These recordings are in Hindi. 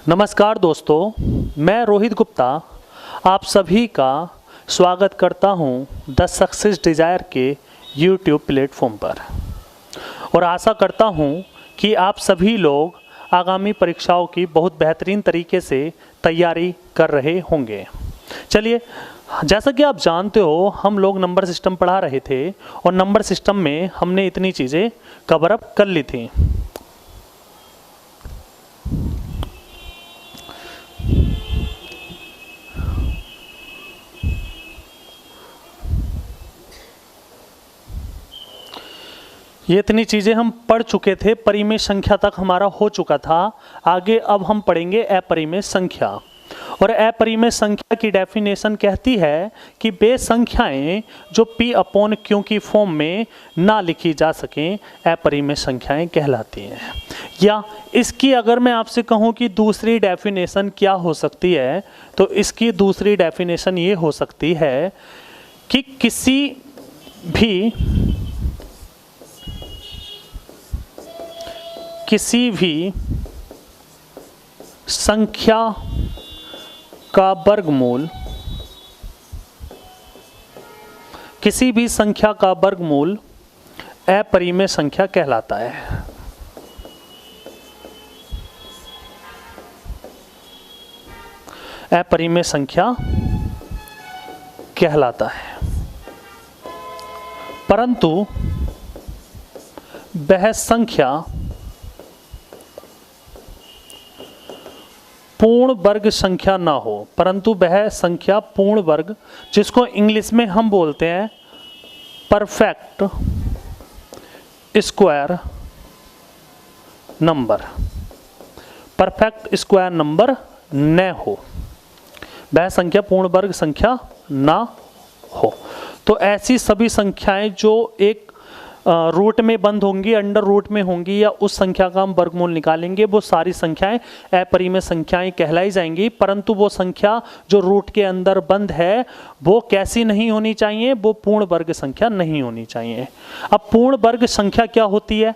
नमस्कार दोस्तों, मैं रोहित गुप्ता आप सभी का स्वागत करता हूं द सक्सेस डिज़ायर के यूट्यूब प्लेटफॉर्म पर और आशा करता हूं कि आप सभी लोग आगामी परीक्षाओं की बहुत बेहतरीन तरीके से तैयारी कर रहे होंगे। चलिए, जैसा कि आप जानते हो हम लोग नंबर सिस्टम पढ़ा रहे थे और नंबर सिस्टम में हमने इतनी चीज़ें कवर अप कर ली थी। ये इतनी चीज़ें हम पढ़ चुके थे, परिमेय संख्या तक हमारा हो चुका था। आगे अब हम पढ़ेंगे अपरिमेय संख्या। और अपरिमेय संख्या की डेफिनेशन कहती है कि वे संख्याएं जो p अपॉन q की फॉर्म में ना लिखी जा सकें अपरिमेय संख्याएं कहलाती हैं। या इसकी अगर मैं आपसे कहूं कि दूसरी डेफिनेशन क्या हो सकती है, तो इसकी दूसरी डेफिनेशन ये हो सकती है कि किसी भी संख्या का वर्गमूल अपरिमेय संख्या कहलाता है। अपरिमेय संख्या कहलाता है, परंतु वह संख्या पूर्ण वर्ग संख्या ना हो, परंतु वह संख्या पूर्ण वर्ग, जिसको इंग्लिश में हम बोलते हैं perfect square number, perfect square number न हो, वह संख्या पूर्ण वर्ग संख्या ना हो। तो ऐसी सभी संख्याएं जो एक रूट में बंद होंगी, अंडर रूट में होंगी, या उस संख्या का हम वर्गमूल निकालेंगे, वो सारी संख्याएं अपरिमेय संख्याएं कहलाई जाएंगी। परंतु वो संख्या जो रूट के अंदर बंद है वो कैसी नहीं होनी चाहिए, वो पूर्ण वर्ग संख्या नहीं होनी चाहिए। अब पूर्ण वर्ग संख्या क्या होती है?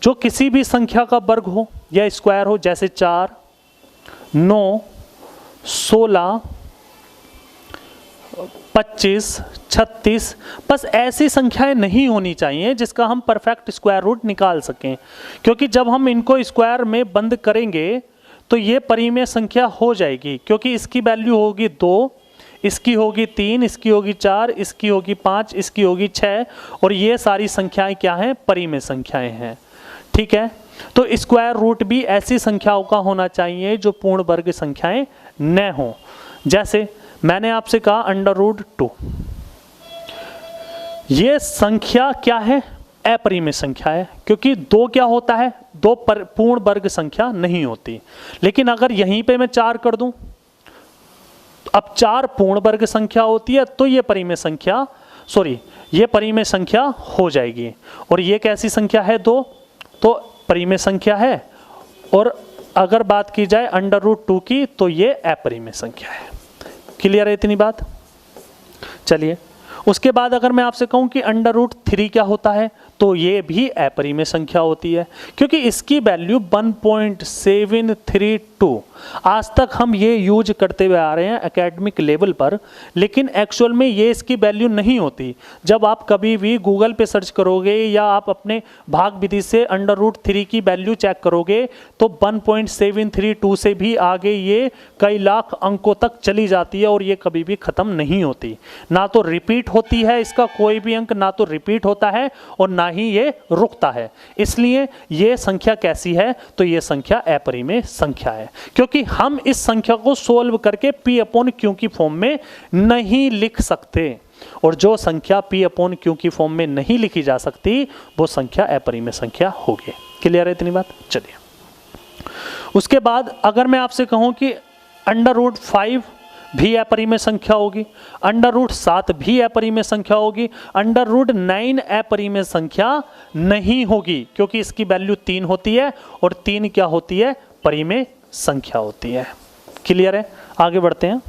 जो किसी भी संख्या का वर्ग हो या स्क्वायर हो, जैसे 4, 9, 16, 25, 36, बस ऐसी संख्याएं नहीं होनी चाहिए जिसका हम परफेक्ट स्क्वायर रूट निकाल सकें, क्योंकि जब हम इनको स्क्वायर में बंद करेंगे तो ये परिमेय संख्या हो जाएगी, क्योंकि इसकी वैल्यू होगी 2, इसकी होगी 3, इसकी होगी 4, इसकी होगी 5, इसकी होगी 6, और ये सारी संख्याएं क्या हैं? परिमेय संख्याएं हैं। ठीक है, तो स्क्वायर रूट भी ऐसी संख्याओं का होना चाहिए जो पूर्ण वर्ग संख्याएं न हो। जैसे मैंने आपसे कहा √2, ये संख्या क्या है? अपरिमेय संख्या है, क्योंकि 2 क्या होता है? 2 पूर्ण वर्ग संख्या नहीं होती। लेकिन अगर यहीं पे मैं 4 कर दूं, अब 4 पूर्ण वर्ग संख्या होती है, तो ये परिमेय संख्या हो जाएगी। और ये कैसी संख्या है? 2, तो परिमेय संख्या है। और अगर बात की जाए √2 की, तो ये अपरिमेय संख्या है। क्लियर है इतनी बात? चलिए, उसके बाद अगर मैं आपसे कहूं कि √3 क्या होता है, तो ये भी अपरिमेय संख्या होती है, क्योंकि इसकी वैल्यू 1.732। आज तक हम ये यूज करते हुए आ रहे हैं एकेडमिक लेवल पर, लेकिन एक्चुअल में ये इसकी वैल्यू नहीं होती। जब आप कभी भी गूगल पे सर्च करोगे या आप अपने भाग विधि से √3 की वैल्यू चेक करोगे, तो 1.732 से भी आगे ये कई लाख अंकों तक चली जाती है, और ये कभी भी ख़त्म नहीं होती। ना तो रिपीट होती है इसका कोई भी अंक, ना तो रिपीट होता है और ना ही ये रुकता है। इसलिए ये संख्या कैसी है? तो ये संख्या अपरिमेय संख्या है, क्योंकि हम इस संख्या को सोल्व करके p/q की फॉर्म में नहीं लिख सकते, और जो संख्या p/q की फॉर्म में नहीं लिखी जा सकती वो संख्या अपरिमेय संख्या होगी। क्लियर है इतनी बात? चलिए, उसके बाद अगर मैं आपसे कहूं कि √5 भी अपरिमेय संख्या होगी, √7 भी अपरिमेय संख्या होगी, √9 अपरिमेय संख्या नहीं होगी, क्योंकि इसकी वैल्यू 3 होती है, और 3 क्या होती है? परिमेय संख्या होती है। क्लियर है? आगे बढ़ते हैं।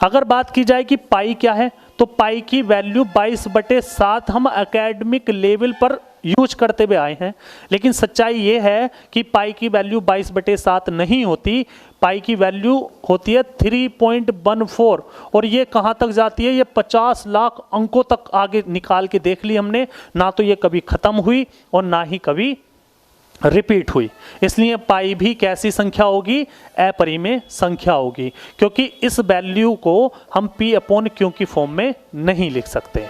अगर बात की जाए कि पाई क्या है, तो पाई की वैल्यू 22/7 हम एकेडमिक लेवल पर यूज करते हुए आए हैं, लेकिन सच्चाई ये है कि पाई की वैल्यू 22/7 नहीं होती, पाई की वैल्यू होती है 3.14 और ये कहाँ तक जाती है, ये 50 लाख अंकों तक आगे निकाल के देख ली हमने, ना तो ये कभी खत्म हुई और ना ही कभी रिपीट हुई। इसलिए पाई भी कैसी संख्या होगी, अपरिमेय संख्या होगी, क्योंकि इस वैल्यू को हम P/Q की फॉर्म में नहीं लिख सकते।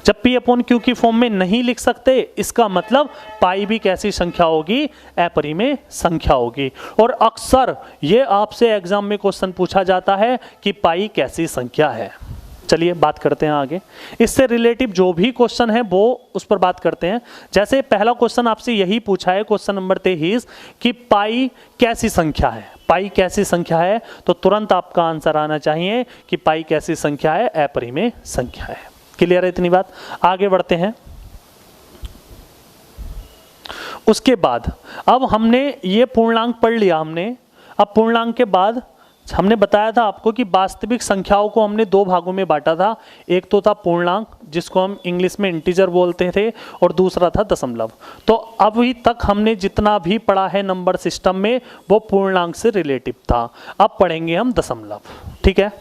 जब P/Q की फॉर्म में नहीं लिख सकते, इसका मतलब पाई भी कैसी संख्या होगी, अपरिमेय संख्या होगी। और अक्सर ये आपसे एग्जाम में क्वेश्चन पूछा जाता है कि पाई कैसी संख्या है। चलिए बात करते हैं आगे, इससे रिलेटिव जो भी क्वेश्चन है वो उस पर बात करते हैं। जैसे पहला क्वेश्चन आपसे यही पूछा है, क्वेश्चन नंबर 23, कि पाई कैसी संख्या है। पाई कैसी संख्या है, तो तुरंत आपका आंसर आना चाहिए कि पाई कैसी संख्या है, अपरिमेय संख्या है। क्लियर है इतनी बात? आगे बढ़ते हैं। उसके बाद अब हमने ये पूर्णांक पढ़ लिया हमने। अब पूर्णांक के बाद हमने बताया था आपको कि वास्तविक संख्याओं को हमने दो भागों में बांटा था। एक तो था पूर्णांक, जिसको हम इंग्लिश में इंटीजर बोलते थे, और दूसरा था दशमलव। तो अभी तक हमने जितना भी पढ़ा है नंबर सिस्टम में वो पूर्णांक से रिलेटिव था। अब पढ़ेंगे हम दशमलव। ठीक है,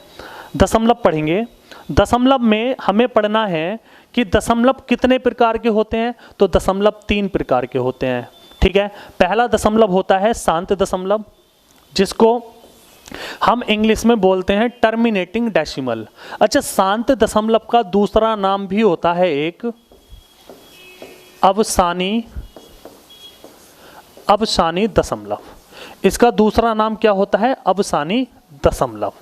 दशमलव पढ़ेंगे। दशमलव में हमें पढ़ना है कि दशमलव कितने प्रकार के होते हैं, तो दशमलव 3 प्रकार के होते हैं। ठीक है, पहला दशमलव होता है शांत दशमलव, जिसको हम इंग्लिश में बोलते हैं टर्मिनेटिंग डेसिमल। अच्छा, शांत दशमलव का दूसरा नाम भी होता है एक अवसानी दशमलव। इसका दूसरा नाम क्या होता है, अवसानी दशमलव।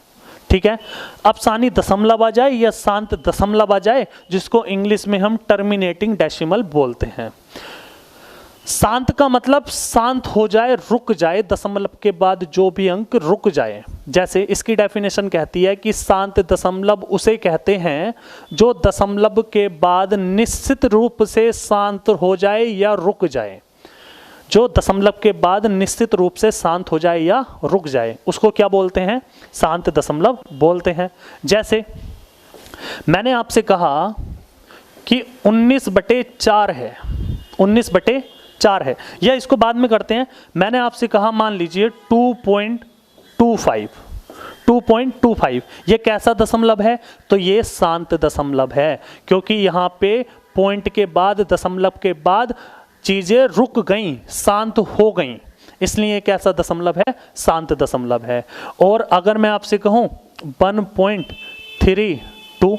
ठीक है, अवसानी दशमलव आ जाए या शांत दशमलव आ जाए, जिसको इंग्लिश में हम टर्मिनेटिंग डेसिमल बोलते हैं। शांत का मतलब शांत हो जाए, रुक जाए, दशमलव के बाद जो भी अंक रुक जाए। जैसे इसकी डेफिनेशन कहती है कि शांत दशमलव उसे कहते हैं जो दशमलव के बाद निश्चित रूप से शांत हो जाए या रुक जाए। जो दशमलव के बाद निश्चित रूप से शांत हो जाए या रुक जाए, उसको क्या बोलते हैं, शांत दशमलव बोलते हैं। जैसे मैंने आपसे कहा कि 19/4 है, 19/4 है, या इसको बाद में करते हैं। मैंने आपसे कहा मान लीजिए 2.25, ये कैसा दशमलव है, तो ये शांत दशमलव है, क्योंकि यहाँ पे पॉइंट के बाद, दशमलव के बाद चीजें रुक गईं, शांत हो गईं, इसलिए कैसा दशमलव है, शांत दशमलव है। और अगर मैं आपसे कहूं 1.32,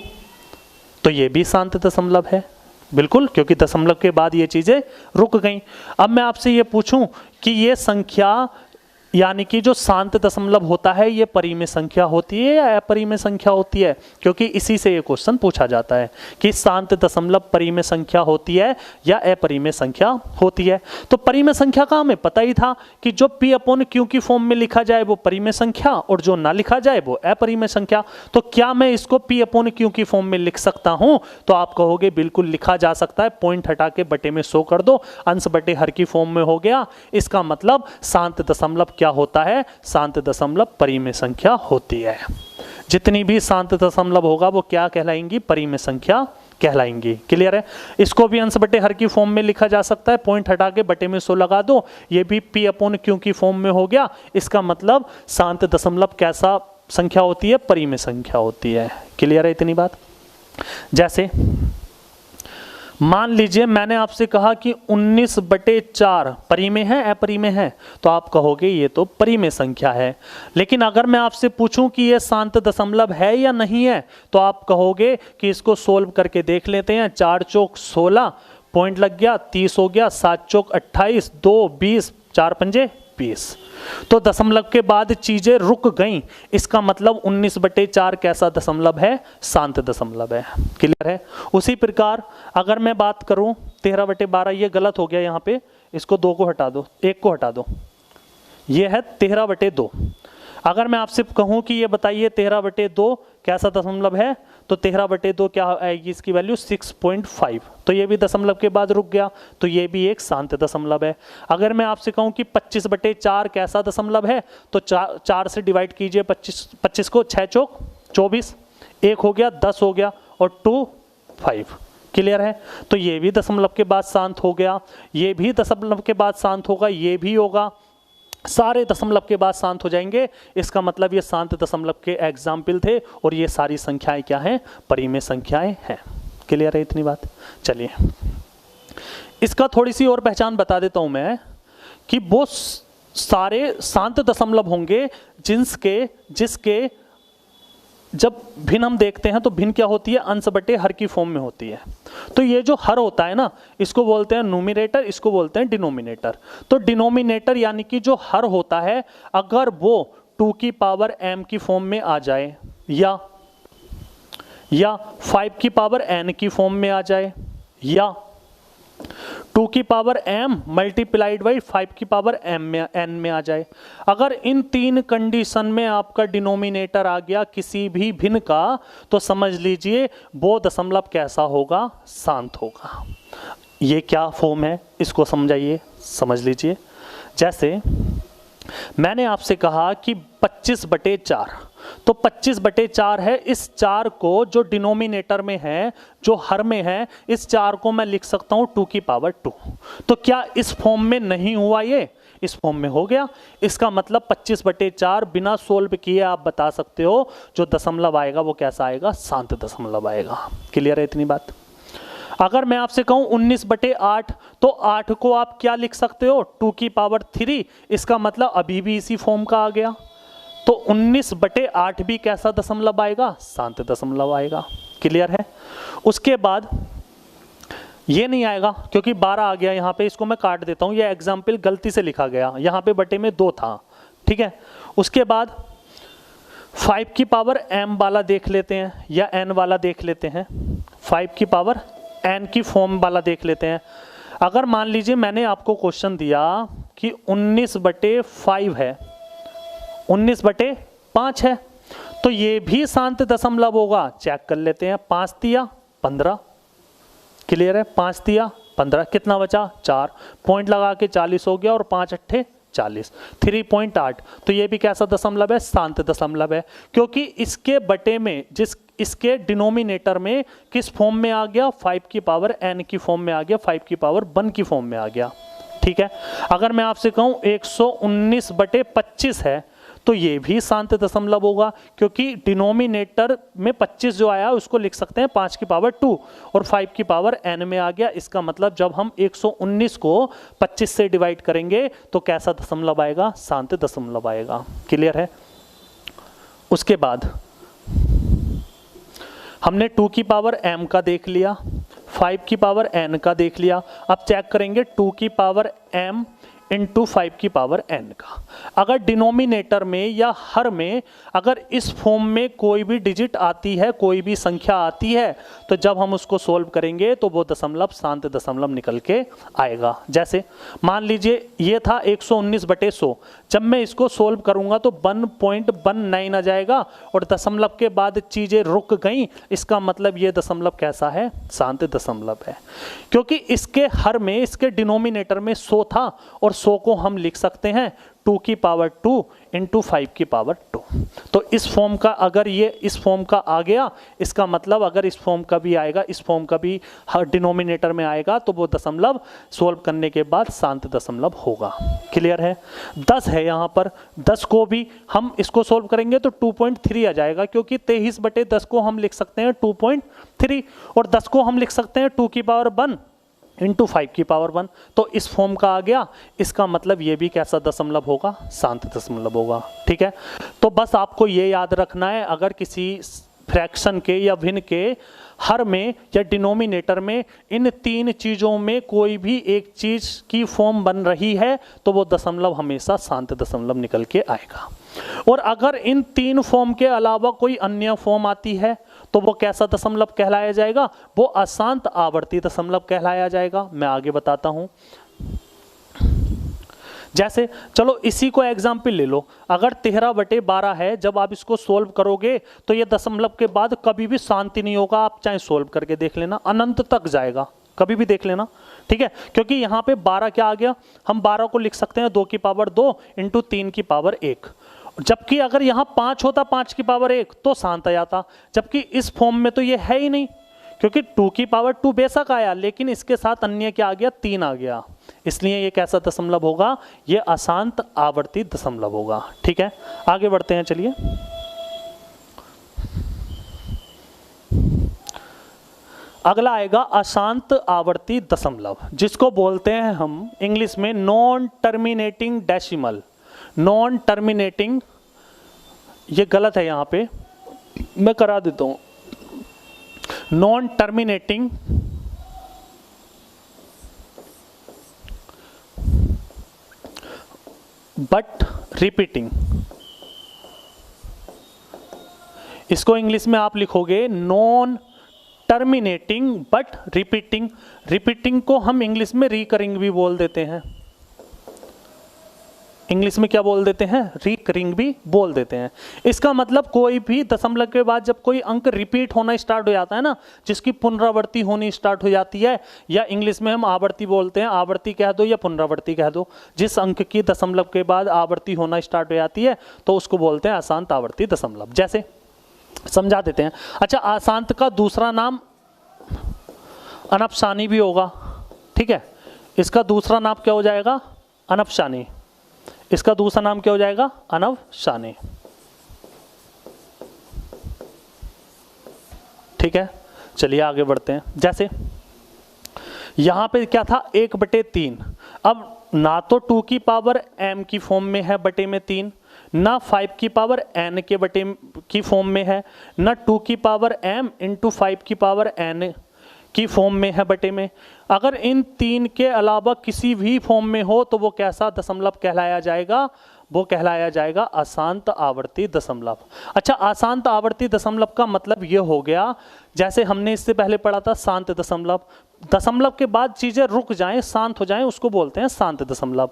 तो ये भी शांत दशमलव है, बिल्कुल, क्योंकि दशमलव के बाद ये चीजें रुक गईं। अब मैं आपसे ये पूछूं कि ये संख्या, यानी कि जो शांत दशमलव होता है, ये परिमेय संख्या होती है या अपरिमेय संख्या होती है, क्योंकि इसी से ये क्वेश्चन पूछा जाता है कि शांत दशमलव परिमेय संख्या होती है या अपरिमेय संख्या होती है। तो परिमेय संख्या का हमें पता ही था कि जो P/Q की फॉर्म में लिखा जाए वो परिमेय संख्या, और जो ना लिखा जाए वो अपरिमेय संख्या। तो क्या मैं इसको P/Q की फॉर्म में लिख सकता हूं, तो आप कहोगे बिल्कुल लिखा जा सकता है, पॉइंट हटा के बटे में 100 कर दो, अंश बटे हर की फॉर्म में हो गया। इसका मतलब शांत दशमलव क्या होता है, शांत दशमलव परिमेय संख्या होती है। जितनी भी शांत दशमलव होगा वो क्या कहलाएंगी, परिमेय संख्या कहलाएंगी। क्लियर है? इसको भी अंश बटे हर की फॉर्म में लिखा जा सकता है, पॉइंट हटा के बटे में 100 लगा दो, ये भी P/Q की फॉर्म में हो गया। इसका मतलब शांत दशमलव कैसा संख्या होती है, परिमेय संख्या होती है। क्लियर है इतनी बात? जैसे मान लीजिए मैंने आपसे कहा कि 19/4 परिमेय है अपरिमेय है, तो आप कहोगे ये तो परिमेय संख्या है। लेकिन अगर मैं आपसे पूछूं कि ये शांत दशमलव है या नहीं है, तो आप कहोगे कि इसको सोल्व करके देख लेते हैं। 4 चौक 16, पॉइंट लग गया, 30 हो गया, 7 चौक 28, 2 20, 4 पंजे 20। तो दशमलव के बाद चीजें रुक गईं, इसका मतलब 19/4 कैसा दशमलव है, शांत दशमलव है। क्लियर है? उसी प्रकार अगर मैं बात करूं 13/12, ये गलत हो गया यहाँ पे, इसको 2 को हटा दो, 1 को हटा दो, ये है 13/2। अगर मैं आपसे कहूं कि ये बताइए 13/2 कैसा दशमलव है, तो 13/2 क्या आएगी, इसकी वैल्यू 6.5। तो ये भी दशमलव के बाद रुक गया, तो ये भी एक शांत दशमलव है। अगर मैं आपसे कहूं कि 25/4 कैसा दशमलव है, तो 4 से डिवाइड कीजिए 25 को, 6 चौक 24, 1 हो गया, 10 हो गया, और 2 5। क्लियर है? तो ये भी दशमलव के बाद शांत हो गया, ये भी दशमलव के बाद शांत होगा, ये भी होगा, सारे दशमलव के बाद शांत हो जाएंगे। इसका मतलब ये शांत दशमलव के एग्जाम्पल थे और ये सारी संख्याएं क्या हैं? परिमेय संख्याएं हैं। क्लियर है इतनी बात? चलिए इसका थोड़ी सी और पहचान बता देता हूं मैं कि वो सारे शांत दशमलव होंगे जिसके जब भिन्न हम देखते हैं तो भिन्न क्या होती है? अंश बटे हर की फॉर्म में होती है। तो ये जो हर होता है ना, इसको बोलते हैं न्यूमरेटर, इसको बोलते हैं डिनोमिनेटर। तो डिनोमिनेटर यानी कि जो हर होता है, अगर वो 2 की पावर m की फॉर्म में आ जाए या 5 की पावर n की फॉर्म में आ जाए या 2 की पावर m मल्टीप्लाइड बाई 5 की पावर n में आ जाए, अगर इन 3 कंडीशन में आपका डिनोमिनेटर आ गया किसी भी भिन्न का, तो समझ लीजिए वो दशमलव कैसा होगा? शांत होगा। ये क्या फॉर्म है इसको समझाइए, समझ लीजिए। जैसे मैंने आपसे कहा कि 25/4, तो 25/4 है। इस 4 को जो डिनोमिनेटर में है, जो हर में है, इस 4 को मैं लिख सकता हूं 2 की पावर 2। तो क्या इस फॉर्म में नहीं हुआ? ये इस फॉर्म में हो गया। इसका मतलब 25/4 बिना सोल्व किए आप बता सकते हो जो दशमलव आएगा वो कैसा आएगा? शांत दशमलव आएगा। क्लियर है इतनी बात? अगर मैं आपसे कहूं 19/8, तो 8 को आप क्या लिख सकते हो? 2 की पावर 3। इसका मतलब अभी भी इसी फॉर्म का आ गया। तो 19/8 भी कैसा दशमलव आएगा? शांत दशमलव आएगा। क्लियर है? उसके बाद ये नहीं आएगा क्योंकि 12 आ गया यहाँ पे, इसको मैं काट देता हूँ, ये एग्जाम्पल गलती से लिखा गया, यहाँ पे बटे में 2 था। ठीक है? उसके बाद 5 की पावर m वाला देख लेते हैं या n वाला देख लेते हैं। 5 की पावर n की फॉर्म वाला देख लेते हैं। अगर मान लीजिए मैंने आपको क्वेश्चन दिया कि 19/5 है, 19/5 है, तो ये भी शांत दशमलव होगा। चेक कर लेते हैं। 5 तिया 15। क्लियर है? 5 तिया 15, कितना बचा? 4। पॉइंट लगा के 40 हो गया और 5 अट्ठे 40, 3.8। तो ये भी कैसा दशमलव है? शांत दशमलव है, क्योंकि इसके बटे में इसके डिनोमिनेटर में किस फॉर्म में आ गया? 5 की पावर n की फॉर्म में आ गया, 5 की पावर 1 की फॉर्म में आ गया। ठीक है? अगर मैं आपसे कहूं 119/25 है, तो ये भी शांत दशमलव होगा, क्योंकि डिनोमिनेटर में 25 जो आया उसको लिख सकते हैं 5 की पावर 2 और 5 की पावर n में आ गया। इसका मतलब जब हम 119 को 25 से डिवाइड करेंगे तो कैसा दशमलव आएगा? शांत दशमलव आएगा। क्लियर है? उसके बाद हमने 2 की पावर m का देख लिया, 5 की पावर n का देख लिया। अब चेक करेंगे 2 की पावर m इंटू 5 की पावर n का। अगर डिनोमिनेटर में या हर में अगर इस फॉर्म में कोई भी डिजिट आती है, कोई भी संख्या आती है, तो जब हम उसको सोल्व करेंगे तो वो दशमलव शांत दशमलव निकल के आएगा। जैसे मान लीजिए ये था 119/100, जब मैं इसको सोल्व करूंगा तो 1.19 आ जाएगा और दशमलव के बाद चीजें रुक गई। इसका मतलब ये दशमलव कैसा है? शांत दशमलव है, क्योंकि इसके हर में, इसके डिनोमिनेटर में 100 था और 100 को हम लिख सकते हैं 2 की पावर 2 इंटू 5 की पावर 2। तो इस फॉर्म का अगर ये इस फॉर्म का आ गया, इसका मतलब अगर इस फॉर्म का भी आएगा, इस फॉर्म का भी हर डिनोमिनेटर में आएगा, तो वो दशमलव सोल्व करने के बाद शांत दशमलव होगा। क्लियर है? 10 है यहाँ पर, 10 को भी हम इसको सोल्व करेंगे तो 2.3 आ जाएगा, क्योंकि 23/10 को हम लिख सकते हैं 2.3 और 10 को हम लिख सकते हैं 2 की पावर 1 इंटू 5 की पावर 1। तो इस फॉर्म का आ गया। इसका मतलब ये भी कैसा दशमलव होगा? शांत दशमलव होगा। ठीक है? तो बस आपको ये याद रखना है, अगर किसी फ्रैक्शन के या भिन्न के हर में या डिनोमिनेटर में इन 3 चीज़ों में कोई भी एक चीज़ की फॉर्म बन रही है, तो वो दशमलव हमेशा शांत दशमलव निकल के आएगा। और अगर इन 3 फॉर्म के अलावा कोई अन्य फॉर्म आती है, तो वो कैसा दशमलव कहलाया जाएगा? वो अशांत आवर्ती दशमलव कहलाया जाएगा। मैं आगे बताता हूं। जैसे चलो इसी को एग्जाम्पल ले लो। अगर 13/12 है, जब आप इसको सोल्व करोगे तो ये दशमलव के बाद कभी भी शांति नहीं होगा। आप चाहे सोल्व करके देख लेना, अनंत तक जाएगा, कभी भी देख लेना। ठीक है? क्योंकि यहाँ पे 12 क्या आ गया? हम 12 को लिख सकते हैं 2 की पावर 2 इंटू 3 की पावर 1। जबकि अगर यहाँ 5 होता 5 की पावर 1 तो शांत आ जाता, जबकि इस फॉर्म में तो ये है ही नहीं, क्योंकि 2 की पावर 2 बेशक आया, लेकिन इसके साथ अन्य क्या आ गया, 3 आ गया, इसलिए ये कैसा दशमलव होगा, ये अशांत आवर्ती दशमलव होगा। ठीक है, आगे बढ़ते हैं, चलिए। अगला आएगा अशांत आवर्ती दशमलव, जिसको बोलते हैं हम इंग्लिश में non terminating decimal. Non terminating, ये गलत है, यहाँ पे मैं करा देता हूँ, नॉन टर्मिनेटिंग बट रिपीटिंग। इसको इंग्लिश में आप लिखोगे non terminating but repeating. Repeating को हम इंग्लिश में रिकरिंग भी बोल देते हैं। इंग्लिश में क्या बोल देते हैं, रिकरिंग भी बोल देते हैं। इसका मतलब कोई भी दशमलव के बाद जब कोई अंक रिपीट होना स्टार्ट हो जाता है ना, जिसकी पुनरावृत्ति होनी स्टार्ट हो जाती है, या इंग्लिश में हम आवर्ती बोलते हैं, आवर्ती कह दो या पुनरावृत्ति कह दो, जिस अंक की दशमलव के बाद आवर्ती होना स्टार्ट हो जाती है तो उसको बोलते हैं अशांत आवर्ती दशमलव। जैसे समझा देते हैं। अच्छा, अशांत का दूसरा नाम अनपशानी भी होगा। ठीक है, इसका दूसरा नाम क्या हो जाएगा, अनपशानी। इसका दूसरा नाम क्या हो जाएगा, अनपशानी। ठीक है, चलिए आगे बढ़ते हैं। जैसे यहां पे क्या था, 1/3। अब ना तो 2 की पावर m की फॉर्म में है बटे में 3, ना 5 की पावर n के बटे की फॉर्म में है, ना 2 की पावर m इंटू 5 की पावर n की फॉर्म में है बटे में। अगर इन 3 के अलावा किसी भी फॉर्म में हो तो वो कैसा दशमलव कहलाया जाएगा, वो कहलाया जाएगा अशांत आवर्ती दशमलव। अच्छा, अशांत आवर्ती दशमलव का मतलब ये हो गया, जैसे हमने इससे पहले पढ़ा था शांत दशमलव, दशमलव के बाद चीजें रुक जाएं, शांत हो जाएं, उसको बोलते हैं शांत दशमलव।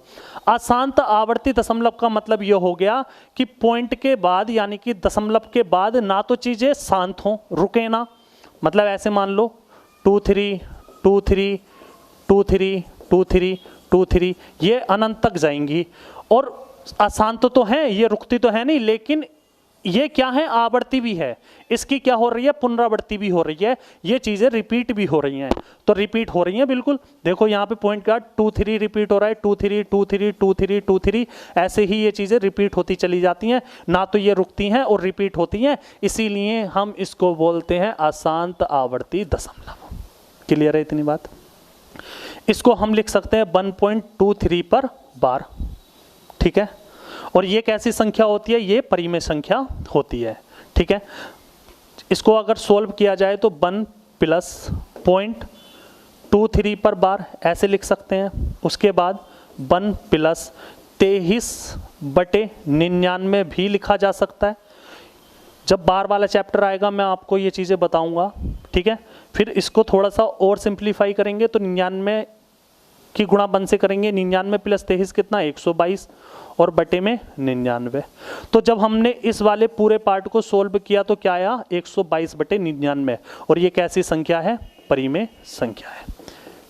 अशांत आवर्ती दशमलव का मतलब ये हो गया कि पॉइंट के बाद यानी कि दशमलव के बाद ना तो चीजें शांत हों, रुके ना, मतलब ऐसे मान लो 2 3 2 3 2 3 2 3 2 3, ये अनंत तक जाएंगी। और अशांत तो है, ये रुकती तो है नहीं, लेकिन ये क्या है, आवर्ती भी है, इसकी क्या हो रही है, पुनरावृत्ति भी हो रही है, ये चीजें रिपीट भी हो रही हैं। तो रिपीट हो रही हैं बिल्कुल, देखो यहाँ पे पॉइंट का 2 3 रिपीट हो रहा है, 2 3 2 3 2 3 2 3, ऐसे ही ये चीजें रिपीट होती चली जाती हैं, ना तो ये रुकती हैं और रिपीट होती हैं, इसीलिए हम इसको बोलते हैं अशांत आवर्ती दशमलव। क्लियर है इतनी बात। इसको हम लिख सकते हैं 1.23 पर बार। ठीक है, और ये कैसी संख्या होती है, ये परिमेय संख्या होती है। ठीक है, इसको अगर सोल्व किया जाए तो 1 + 0.23 पर बार ऐसे लिख सकते हैं। उसके बाद 1 + 23/99 भी लिखा जा सकता है। जब बार वाला चैप्टर आएगा मैं आपको ये चीज़ें बताऊंगा। ठीक है, फिर इसको थोड़ा सा और सिंप्लीफाई करेंगे तो 99 की गुणा 1 से करेंगे, 99 + 23 कितना, 122, और बटे में 99। तो जब हमने इस वाले पूरे पार्ट को सोल्व किया तो क्या आया, 122/99, और ये कैसी संख्या है, परिमेय संख्या है,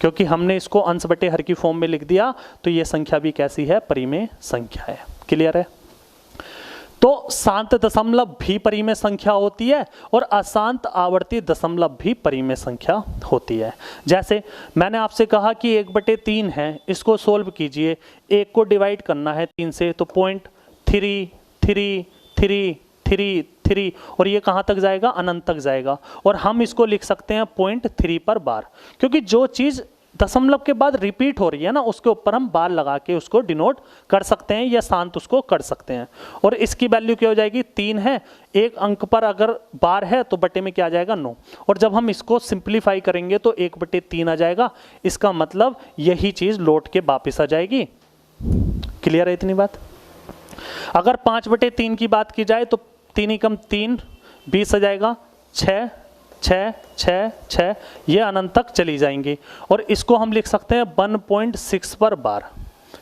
क्योंकि हमने इसको अंश बटे हर की फॉर्म में लिख दिया, तो ये संख्या भी कैसी है, परिमेय संख्या है। क्लियर है। तो शांत दशमलव भी परिमेय संख्या होती है और अशांत आवर्ती दशमलव भी परिमेय संख्या होती है। जैसे मैंने आपसे कहा कि 1/3 है, इसको सोल्व कीजिए, 1 को डिवाइड करना है 3 से, तो 0.333333, और ये कहाँ तक जाएगा, अनंत तक जाएगा। और हम इसको लिख सकते हैं 0.3 पर बार, क्योंकि जो चीज़ दशमलव के बाद रिपीट हो रही है ना, उसके ऊपर हम बार लगा के उसको डिनोट कर सकते हैं या शांत उसको कर सकते हैं। और इसकी वैल्यू क्या हो जाएगी, 3 है, एक अंक पर अगर बार है तो बटे में क्या आ जाएगा, 9। और जब हम इसको सिंप्लीफाई करेंगे तो 1/3 आ जाएगा। इसका मतलब यही चीज़ लौट के वापस आ जाएगी। क्लियर है इतनी बात। अगर 5/3 की बात की जाए तो 3 × 3 20 आ जाएगा, 6 6 6 6, ये अनंत तक चली जाएंगी। और इसको हम लिख सकते हैं 1.6 पर बार।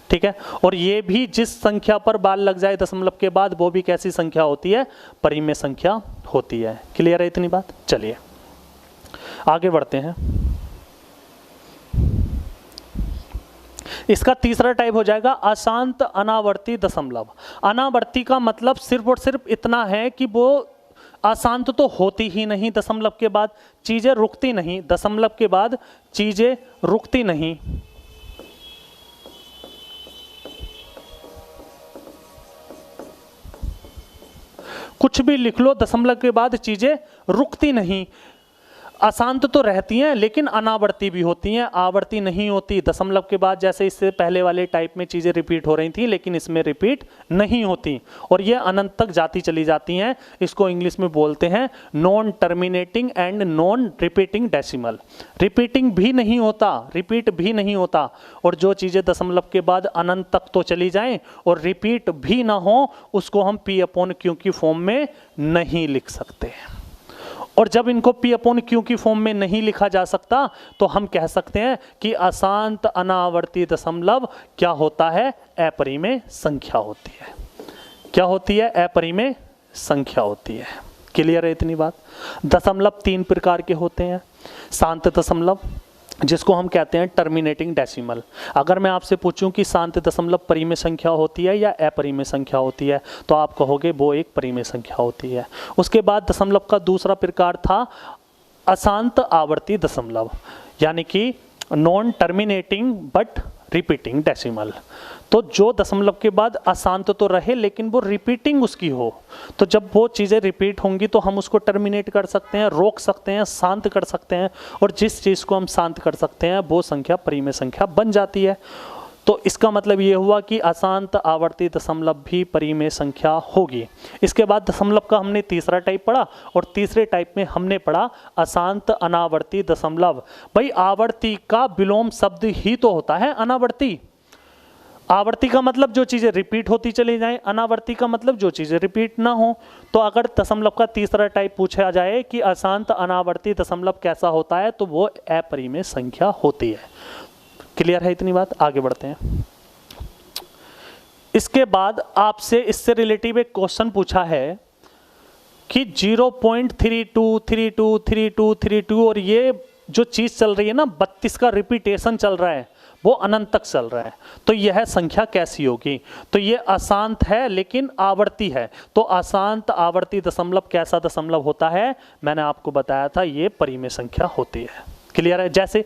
ठीक है, और ये भी जिस संख्या पर बार लग जाए दशमलव के बाद, वो भी कैसी संख्या होती है, परिमेय संख्या होती है। क्लियर है इतनी बात। चलिए आगे बढ़ते हैं। इसका तीसरा टाइप हो जाएगा अशांत अनावर्ती दशमलव। अनावर्ती का मतलब सिर्फ और सिर्फ इतना है कि वो अशांत तो होती ही नहीं दशमलव के बाद, चीजें रुकती नहीं, दशमलव के बाद चीजें रुकती नहीं। कुछ भी लिख लो, दशमलव के बाद चीजें रुकती नहीं। अशांत तो रहती हैं लेकिन अनावर्ती भी होती हैं, आवर्ती नहीं होती। दशमलव के बाद जैसे इससे पहले वाले टाइप में चीज़ें रिपीट हो रही थी, लेकिन इसमें रिपीट नहीं होती और ये अनंत तक जाती चली जाती हैं। इसको इंग्लिश में बोलते हैं non terminating and non repeating decimal. Repeating भी नहीं होता, रिपीट भी नहीं होता, और जो चीज़ें दशमलव के बाद अनंत तक तो चली जाएं और रिपीट भी ना हो, उसको हम P/Q की फॉर्म में नहीं लिख सकते। और जब इनको P/Q की फॉर्म में नहीं लिखा जा सकता तो हम कह सकते हैं कि अशांत अनावर्ती दशमलव क्या होता है, अपरिमेय संख्या होती है। क्या होती है? अपरिमेय संख्या होती है। क्लियर है इतनी बात? दशमलव 3 प्रकार के होते हैं। शांत दशमलव, जिसको हम कहते हैं टर्मिनेटिंग डेसिमल। अगर मैं आपसे पूछूं कि शांत दशमलव परिमेय संख्या होती है या अपरिमेय संख्या होती है, तो आप कहोगे वो एक परिमेय संख्या होती है। उसके बाद दशमलव का दूसरा प्रकार था अशांत आवर्ती दशमलव, यानी कि non terminating but repeating decimal. तो जो दशमलव के बाद अशांत तो रहे लेकिन वो रिपीटिंग उसकी हो, तो जब वो चीज़ें रिपीट होंगी तो हम उसको टर्मिनेट कर सकते हैं, रोक सकते हैं, शांत कर सकते हैं, और जिस चीज़ को हम शांत कर सकते हैं वो संख्या परिमेय संख्या बन जाती है। तो इसका मतलब ये हुआ कि अशांत आवर्ती दशमलव भी परिमेय संख्या होगी। इसके बाद दशमलव का हमने तीसरा टाइप पढ़ा, और तीसरे टाइप में हमने पढ़ा अशांत अनावर्ती दशमलव। भाई आवर्ती का विलोम शब्द ही तो होता है अनावर्ती। आवर्ती का मतलब जो चीज़ें रिपीट होती चली जाएं, अनावर्ती का मतलब जो चीज़ें रिपीट ना हो। तो अगर दशमलव का तीसरा टाइप पूछा जाए कि अशांत अनावर्ती दशमलव कैसा होता है, तो वो अपरिमेय संख्या होती है। क्लियर है इतनी बात? आगे बढ़ते हैं। इसके बाद आपसे इससे रिलेटिव एक क्वेश्चन पूछा है कि 0.323232 और ये जो चीज चल रही है ना 32 का रिपीटेशन चल रहा है, वो अनंत तक चल रहा है, तो यह संख्या कैसी होगी? तो ये अशांत है लेकिन आवर्ती है, तो अशांत आवर्ती दशमलव कैसा दशमलव होता है? मैंने आपको बताया था ये परिमेय संख्या होती है। क्लियर है? जैसे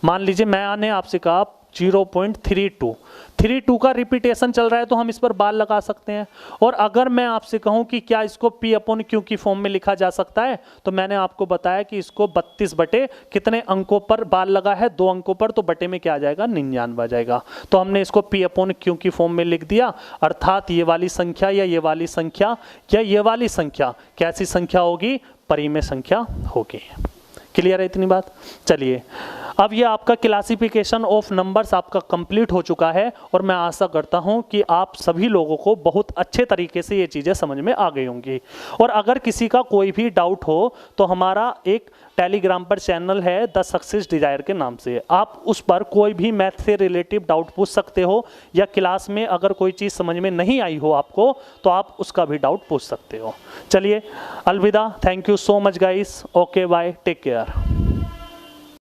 मान लीजिए मैंने आपसे कहा 0.32 का रिपीटेशन चल रहा है, तो हम इस पर बार लगा सकते हैं। और अगर मैं आपसे कहूं कि क्या इसको P/Q की फॉर्म में लिखा जा सकता है, तो मैंने आपको बताया कि इसको 32 बटे कितने अंकों पर बार लगा है? 2 अंकों पर, तो बटे में क्या आ जाएगा? 99 आ जाएगा। तो हमने इसको P/Q की फॉर्म में लिख दिया, अर्थात ये वाली संख्या या ये वाली संख्या या ये वाली संख्या कैसी संख्या होगी? परिमेय संख्या होगी। क्लियर है इतनी बात? चलिए, अब ये आपका क्लासिफिकेशन ऑफ नंबर्स आपका कंप्लीट हो चुका है, और मैं आशा करता हूं कि आप सभी लोगों को बहुत अच्छे तरीके से ये चीज़ें समझ में आ गई होंगी। और अगर किसी का कोई भी डाउट हो तो हमारा एक टेलीग्राम पर चैनल है द सक्सेस डिजायर के नाम से, आप उस पर कोई भी मैथ से रिलेटिव डाउट पूछ सकते हो, या क्लास में अगर कोई चीज़ समझ में नहीं आई हो आपको तो आप उसका भी डाउट पूछ सकते हो। चलिए अलविदा, thank you so much guys, okay bye, take care.